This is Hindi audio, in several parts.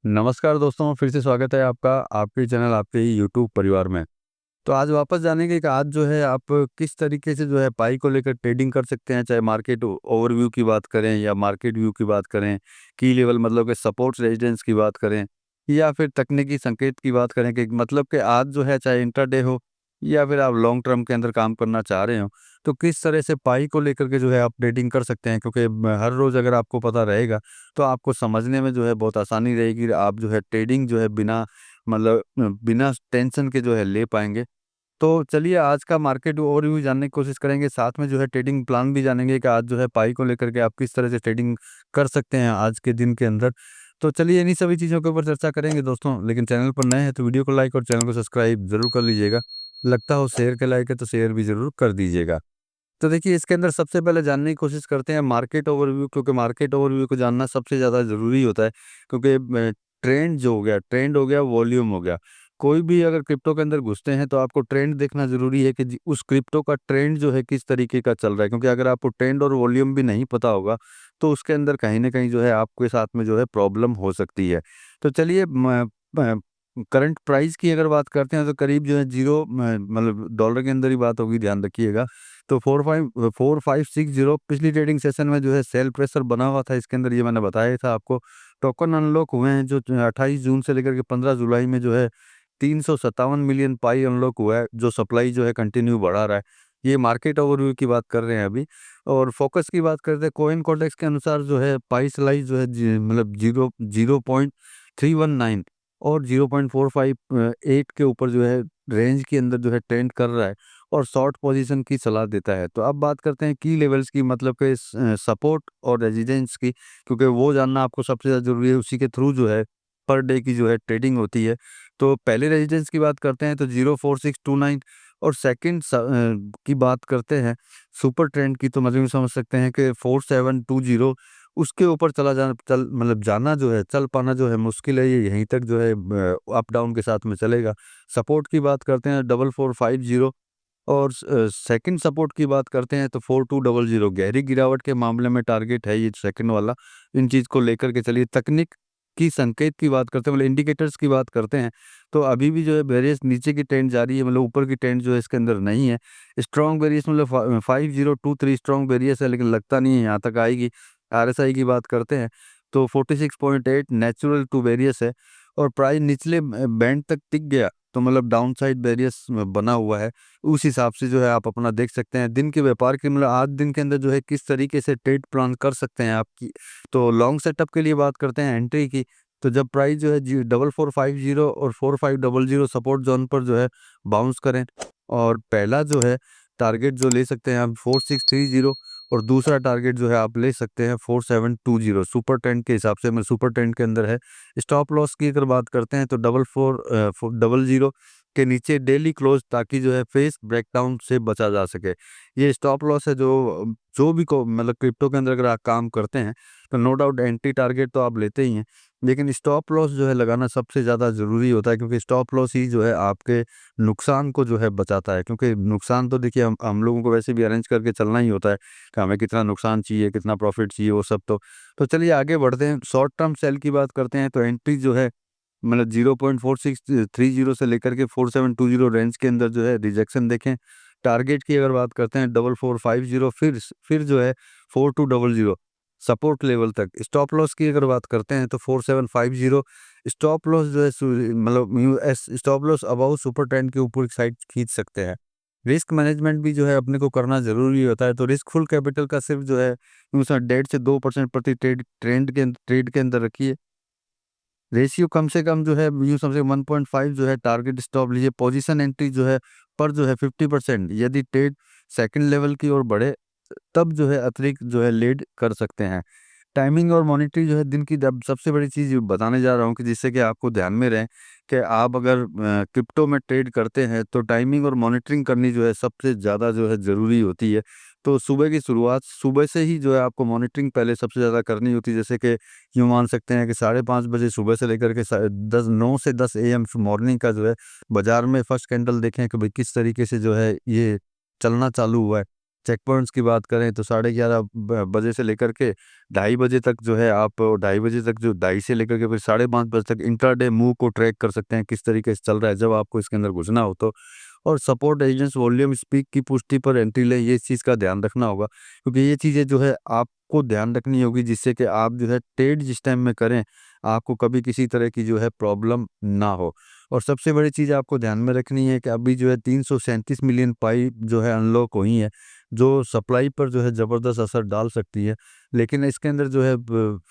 नमस्कार दोस्तों, फिर से स्वागत है आपका आपके चैनल आपके ही यूट्यूब परिवार में। तो आज वापस जानेंगे कि आज जो है आप किस तरीके से जो है पाई को लेकर ट्रेडिंग कर सकते हैं, चाहे मार्केट ओवरव्यू की बात करें या मार्केट व्यू की बात करें, की लेवल मतलब कि सपोर्ट रेजिस्टेंस की बात करें या फिर तकनीकी संकेत की बात करें कि मतलब कि आज जो है चाहे इंट्राडे हो या फिर आप लॉन्ग टर्म के अंदर काम करना चाह रहे हो, तो किस तरह से पाई को लेकर के जो है आप ट्रेडिंग कर सकते हैं। क्योंकि हर रोज़ अगर आपको पता रहेगा तो आपको समझने में जो है बहुत आसानी रहेगी। आप जो है ट्रेडिंग जो है बिना मतलब बिना टेंशन के जो है ले पाएँगे। तो चलिए आज का मार्केट ओवरव्यू जानने की कोशिश करेंगे, साथ में जो है ट्रेडिंग प्लान भी जानेंगे कि आज जो है पाई को लेकर के आप किस तरह से ट्रेडिंग कर सकते हैं आज के दिन के अंदर। तो चलिए इन्हीं सभी चीज़ों के ऊपर चर्चा करेंगे दोस्तों, लेकिन चैनल पर नए हैं तो वीडियो को लाइक और चैनल को सब्सक्राइब ज़रूर कर लीजिएगा। लगता हो शेयर के लायक है तो शेयर भी ज़रूर कर दीजिएगा। तो देखिए इसके अंदर सबसे पहले जानने की कोशिश करते हैं मार्केट ओवरव्यू, क्योंकि मार्केट ओवरव्यू को जानना सबसे ज़्यादा ज़रूरी होता है। क्योंकि ट्रेंड हो गया, वॉल्यूम हो गया। कोई भी अगर क्रिप्टो के अंदर घुसते हैं तो आपको ट्रेंड देखना ज़रूरी है कि उस क्रिप्टो का ट्रेंड जो है किस तरीके का चल रहा है। क्योंकि अगर आपको ट्रेंड और वॉल्यूम भी नहीं पता होगा तो उसके अंदर कहीं न कहीं जो है आपके साथ में जो है प्रॉब्लम हो सकती है। तो चलिए करंट प्राइस की अगर बात करते हैं तो करीब जो है ज़ीरो मतलब डॉलर के अंदर ही बात होगी, ध्यान रखिएगा। तो 4560 पिछली ट्रेडिंग सेशन में जो है सेल प्रेशर बना हुआ था, इसके अंदर ये मैंने बताया ही था आपको। टोकन अनलॉक हुए हैं जो 28 जून से लेकर के 15 जुलाई में जो है 357 मिलियन पाई अनलॉक हुआ है, जो सप्लाई जो है कंटिन्यू बढ़ा रहा है। ये मार्केट ओवरव्यू की बात कर रहे हैं अभी। और फोकस की बात करते हैं, कोइन कॉर्डेक्स के अनुसार जो है पाई स्लाइस जो है मतलब 0.319 और 0.458 के ऊपर जो है रेंज के अंदर जो है ट्रेंड कर रहा है और शॉर्ट पोजीशन की सलाह देता है। तो अब बात करते हैं की लेवल्स की, मतलब कि सपोर्ट और रेजिस्टेंस की, क्योंकि वो जानना आपको सबसे ज़्यादा ज़रूरी है। उसी के थ्रू जो है पर डे की जो है ट्रेडिंग होती है। तो पहले रेजिस्टेंस की बात करते हैं तो 04629 और सेकंड की बात करते हैं सुपर ट्रेंड की, तो मतलब यूँ समझ सकते हैं कि 4720। उसके ऊपर चला जाना चल मतलब जाना जो है चल पाना जो है मुश्किल है, ये यहीं तक जो है अप डाउन के साथ में चलेगा। सपोर्ट की बात करते हैं 4450 और सेकंड सपोर्ट की बात करते हैं तो 4200। गहरी गिरावट के मामले में टारगेट है ये सेकंड वाला। इन चीज़ को लेकर के चलिए तकनीक की संकेत की बात करते हैं, मतलब इंडिकेटर्स की बात करते हैं। तो अभी भी जो है बेरियस नीचे की ट्रेंड जारी है, मतलब ऊपर की ट्रेंड जो है इसके अंदर नहीं है। स्ट्रॉन्ग बेरियस मतलब 5023 स्ट्रॉन्ग बेरियस है, लेकिन लगता नहीं है यहाँ तक आएगी। आरएसआई की बात करते हैं तो 46.8 नेचुरल टू बेरियस है और प्राइस निचले बैंड तक टिक गया तो मतलब डाउन साइड बेरियस बना हुआ है। उस हिसाब से जो है आप अपना देख सकते हैं दिन के व्यापार के, मतलब आज दिन के अंदर जो है किस तरीके से ट्रेड प्लान कर सकते हैं आपकी। तो लॉन्ग सेटअप के लिए बात करते हैं एंट्री की, तो जब प्राइस जो है 4450 और 4500 सपोर्ट जोन पर जो है बाउंस करें, और पहला जो है टारगेट जो ले सकते हैं आप 4630 और दूसरा टारगेट जो है आप ले सकते हैं 4720 सुपर ट्रेंड के हिसाब से, मैं सुपर ट्रेंड के अंदर है। स्टॉप लॉस की अगर बात करते हैं तो 4400 के नीचे डेली क्लोज, ताकि जो है फेस ब्रेकडाउन से बचा जा सके। ये स्टॉप लॉस है जो जो भी को मतलब क्रिप्टो के अंदर अगर आप काम करते हैं तो नो डाउट एंट्री टारगेट तो आप लेते ही हैं, लेकिन स्टॉप लॉस जो है लगाना सबसे ज़्यादा ज़रूरी होता है। क्योंकि स्टॉप लॉस ही जो है आपके नुकसान को जो है बचाता है। क्योंकि नुकसान तो देखिए हम लोगों को वैसे भी अरेंज करके चलना ही होता है कि हमें कितना नुकसान चाहिए, कितना प्रॉफिट चाहिए, वो सब तो चलिए आगे बढ़ते हैं। शॉर्ट टर्म सेल की बात करते हैं तो एंट्री जो है मतलब 0.4630 से लेकर के 4720 रेंज के अंदर जो है रिजेक्शन देखें। टारगेट की अगर बात करते हैं 4450, फिर जो है 4200 सपोर्ट लेवल तक। स्टॉप लॉस की अगर बात करते हैं तो 4750 स्टॉप लॉस जो है मतलब stop loss above super trend के ऊपर साइड खींच सकते हैं। रिस्क मैनेजमेंट भी जो है अपने को करना ज़रूरी होता है। तो रिस्क फुल कैपिटल का सिर्फ जो है 1.5 से 2% प्रति ट्रेड के अंदर रखिए। रेशियो कम से कम जो है यूँ समझिए 1.5 जो है टारगेट स्टॉप लीजिए। पोजीशन एंट्री जो है पर जो है 50%, यदि ट्रेड सेकंड लेवल की ओर बढ़े तब जो है अतिरिक्त जो है लीड कर सकते हैं। टाइमिंग और मॉनिटरिंग जो है दिन की अब सबसे बड़ी चीज़ बताने जा रहा हूँ कि जिससे कि आपको ध्यान में रहे कि आप अगर क्रिप्टो में ट्रेड करते हैं तो टाइमिंग और मॉनिटरिंग करनी जो है सबसे ज़्यादा जो है ज़रूरी होती है। तो सुबह की शुरुआत सुबह से ही जो है आपको मॉनिटरिंग पहले सबसे ज़्यादा करनी होती है। जैसे कि यूँ मान सकते हैं कि 5:30 बजे सुबह से लेकर के 9 से 10 एएम मॉर्निंग का जो है बाज़ार में फर्स्ट कैंडल देखें कि भाई किस तरीके से जो है ये चलना चालू हुआ है। चेक पॉइंट्स की बात करें तो 11:30 बजे से लेकर के 2:30 बजे तक जो है आप 2:30 बजे तक जो 2:30 से लेकर के फिर 5:30 बजे तक इंट्राडे मूव को ट्रैक कर सकते हैं, किस तरीके से चल रहा है जब आपको इसके अंदर घुसना हो तो। और सपोर्ट रेजिस्टेंस वॉल्यूम स्पीक की पुष्टि पर एंट्री लें, ये इस चीज़ का ध्यान रखना होगा, क्योंकि ये चीज़ें जो है आपको ध्यान रखनी होगी, जिससे कि आप जो है ट्रेड जिस टाइम में करें, आपको कभी किसी तरह की जो है प्रॉब्लम ना हो। और सबसे बड़ी चीज़ आपको ध्यान में रखनी है कि अभी जो है 337 मिलियन पाई जो है अनलॉक हुई है, जो सप्लाई पर जो है ज़बरदस्त असर डाल सकती है। लेकिन इसके अंदर जो है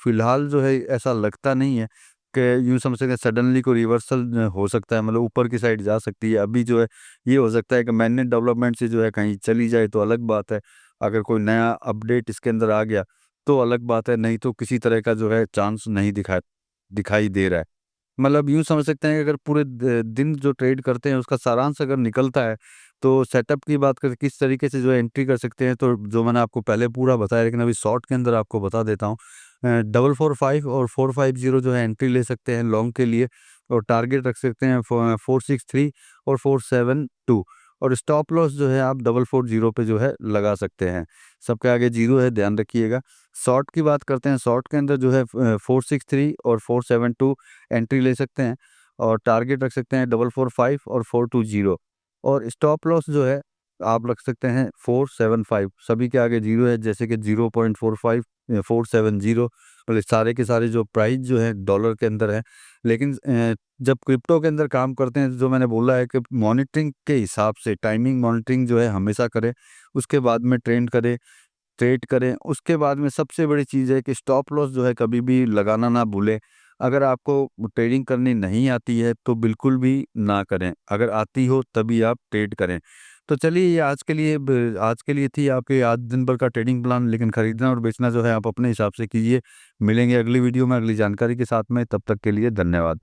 फ़िलहाल जो है ऐसा लगता नहीं है कि यूँ समझ सकते हैं सडनली कोई रिवर्सल हो सकता है, मतलब ऊपर की साइड जा सकती है। अभी जो है ये हो सकता है कि मैनेज डेवलपमेंट से जो है कहीं चली जाए तो अलग बात है। अगर कोई नया अपडेट इसके अंदर आ गया तो अलग बात है, नहीं तो किसी तरह का जो है चांस नहीं दिखाई दे रहा है। मतलब यूँ समझ सकते हैं कि अगर पूरे दिन जो ट्रेड करते हैं उसका सारांश अगर निकलता है, तो सेटअप की बात करें किस तरीके से जो है एंट्री कर सकते हैं, तो जो मैंने आपको पहले पूरा बताया, लेकिन अभी शॉर्ट के अंदर आपको बता देता हूँ। 445 और 450 जो है एंट्री ले सकते हैं लॉन्ग के लिए, और टारगेट रख सकते हैं 463 और 472, और स्टॉप लॉस जो है आप 440 पे जो है लगा सकते हैं। सबके आगे जीरो है, ध्यान रखिएगा। शॉर्ट की बात करते हैं, शॉर्ट के अंदर जो है 463 और 472 एंट्री ले सकते हैं, और टारगेट रख सकते हैं 445 और 420, और स्टॉप लॉस जो है आप रख सकते हैं 475। सभी के आगे जीरो है, जैसे कि 0.45 470, मतलब सारे के सारे जो प्राइस जो है डॉलर के अंदर है। लेकिन जब क्रिप्टो के अंदर काम करते हैं, जो मैंने बोला है कि मॉनिटरिंग के हिसाब से टाइमिंग मॉनिटरिंग जो है हमेशा करें, उसके बाद में ट्रेड करें। उसके बाद में सबसे बड़ी चीज़ है कि स्टॉप लॉस जो है कभी भी लगाना ना भूलें। अगर आपको ट्रेडिंग करनी नहीं आती है तो बिल्कुल भी ना करें, अगर आती हो तभी आप ट्रेड करें। तो चलिए, ये आज के लिए थी आपके आज दिन भर का ट्रेडिंग प्लान, लेकिन खरीदना और बेचना जो है आप अपने हिसाब से कीजिए। मिलेंगे अगली वीडियो में अगली जानकारी के साथ में, तब तक के लिए धन्यवाद।